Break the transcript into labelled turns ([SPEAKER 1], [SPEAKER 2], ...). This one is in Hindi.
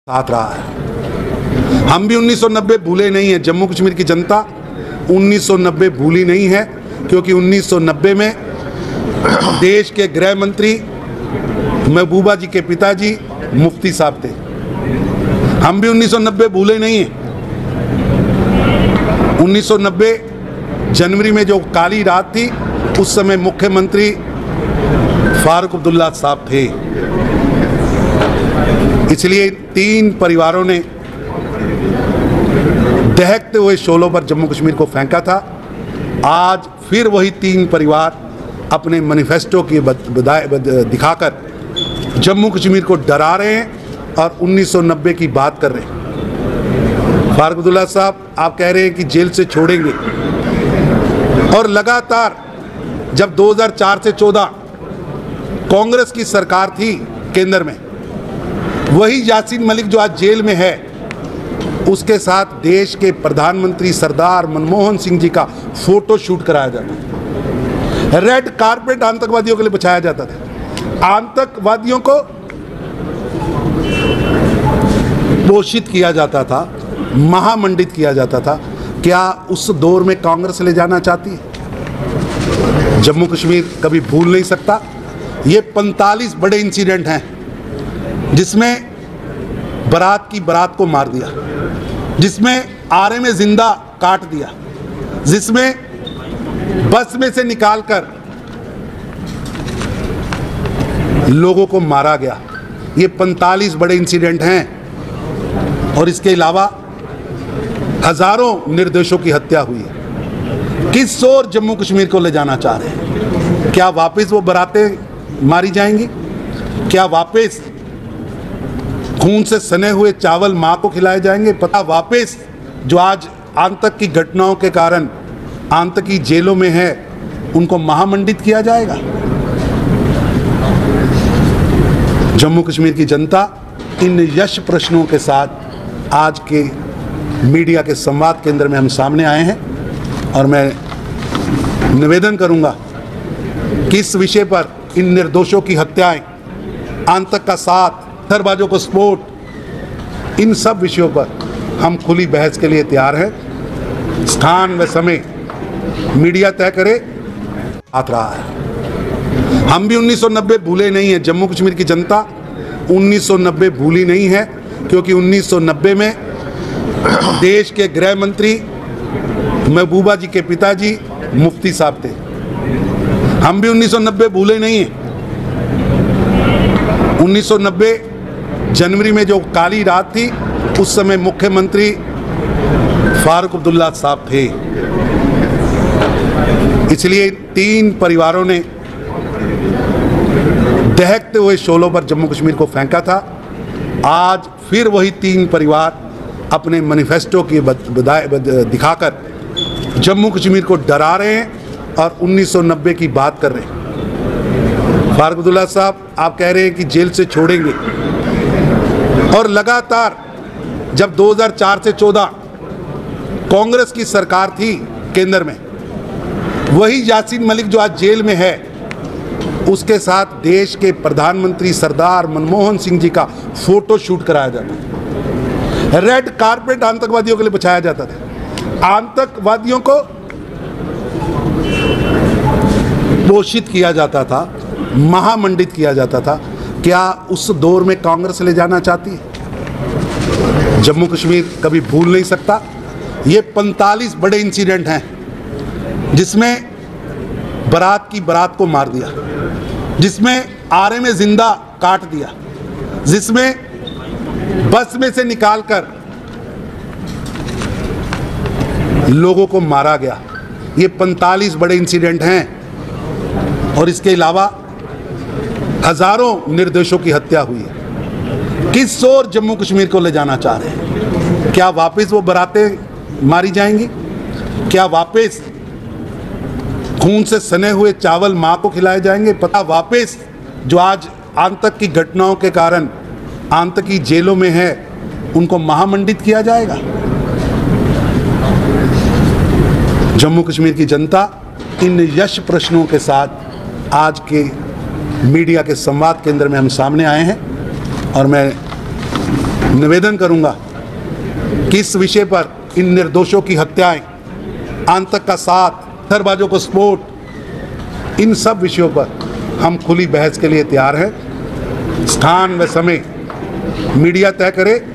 [SPEAKER 1] साथ रहा है। हम भी 1990 भूले नहीं हैं। जम्मू कश्मीर की जनता 1990 भूली नहीं है, क्योंकि 1990 में देश के गृह मंत्री महबूबा जी के पिताजी मुफ्ती साहब थे। हम भी 1990 भूले नहीं हैं। 1990 जनवरी में जो काली रात थी, उस समय मुख्यमंत्री फारूक अब्दुल्ला साहब थे। इसलिए तीन परिवारों ने दहकते हुए शोलों पर जम्मू कश्मीर को फेंका था। आज फिर वही तीन परिवार अपने मैनिफेस्टो की दिखाकर जम्मू कश्मीर को डरा रहे हैं और 1990 की बात कर रहे हैं। फारूक अब्दुल्ला साहब, आप कह रहे हैं कि जेल से छोड़ेंगे, और लगातार जब 2004 से 14 कांग्रेस की सरकार थी केंद्र में, वही यासीन मलिक जो आज जेल में है, उसके साथ देश के प्रधानमंत्री सरदार मनमोहन सिंह जी का फोटो शूट कराया जाता था। रेड कारपेट आतंकवादियों के लिए बिछाया जाता था। आतंकवादियों को पोषित किया जाता था, महामंडित किया जाता था। क्या उस दौर में कांग्रेस ले जाना चाहती है? जम्मू कश्मीर कभी भूल नहीं सकता। ये 45 बड़े इंसिडेंट हैं, जिसमें बारात की बारात को मार दिया, जिसमें आरे में जिंदा काट दिया, जिसमें बस में से निकालकर लोगों को मारा गया। ये 45 बड़े इंसिडेंट हैं, और इसके अलावा हजारों निर्दोषों की हत्या हुई है। किस ओर जम्मू कश्मीर को ले जाना चाह रहे हैं? क्या वापस वो बारातें मारी जाएंगी? क्या वापस खून से सने हुए चावल मां को खिलाए जाएंगे? पता वापस जो आज आतंक की घटनाओं के कारण आतंकी जेलों में है, उनको महामंडित किया जाएगा? जम्मू कश्मीर की जनता इन यश प्रश्नों के साथ आज के मीडिया के संवाद केंद्र में हम सामने आए हैं, और मैं निवेदन करूंगा कि इस विषय पर इन निर्दोषों की हत्याएं, आतंक का साथ, पत्थरबाजों को सपोर्ट, इन सब विषयों पर हम खुली बहस के लिए तैयार हैं। स्थान व समय मीडिया तय करे। साथ रहा है। हम भी 1990 भूले नहीं हैं। जम्मू कश्मीर की जनता 1990 भूली नहीं है, क्योंकि 1990 में देश के गृह मंत्री महबूबा जी के पिताजी मुफ्ती साहब थे। हम भी 1990 भूले नहीं हैं। 1990 जनवरी में जो काली रात थी, उस समय मुख्यमंत्री फारूक अब्दुल्ला साहब थे। इसलिए तीन परिवारों ने दहकते हुए शोलों पर जम्मू कश्मीर को फेंका था। आज फिर वही तीन परिवार अपने मैनिफेस्टो की दिखाकर जम्मू कश्मीर को डरा रहे हैं और 1990 की बात कर रहे हैं। फारूक अब्दुल्ला साहब, आप कह रहे हैं कि जेल से छोड़ेंगे, और लगातार जब 2004 से 14 कांग्रेस की सरकार थी केंद्र में, वही यासीन मलिक जो आज जेल में है, उसके साथ देश के प्रधानमंत्री सरदार मनमोहन सिंह जी का फोटो शूट कराया जाता था। रेड कारपेट आतंकवादियों के लिए बिछाया जाता था। आतंकवादियों को पोषित किया जाता था, महामंडित किया जाता था। क्या उस दौर में कांग्रेस ले जाना चाहती है? जम्मू कश्मीर कभी भूल नहीं सकता। ये 45 बड़े इंसिडेंट हैं, जिसमें बारात की बारात को मार दिया, जिसमें आरे में जिंदा काट दिया, जिसमें बस में से निकालकर लोगों को मारा गया। ये 45 बड़े इंसिडेंट हैं, और इसके अलावा हजारों निर्दोषों की हत्या हुई है। किस ओर जम्मू कश्मीर को ले जाना चाह रहे हैं? क्या वापस वो बारातें मारी जाएंगी? क्या वापस खून से सने हुए चावल मां को खिलाए जाएंगे? पता वापस जो आज आतंक की घटनाओं के कारण आतंकी जेलों में है, उनको महामंडित किया जाएगा? जम्मू कश्मीर की जनता इन यश प्रश्नों के साथ आज के मीडिया के संवाद केंद्र में हम सामने आए हैं, और मैं निवेदन करूंगा कि इस विषय पर, इन निर्दोषों की हत्याएं, आतंक का साथ, पत्थरबाजों को सपोर्ट, इन सब विषयों पर हम खुली बहस के लिए तैयार हैं। स्थान व समय मीडिया तय करे।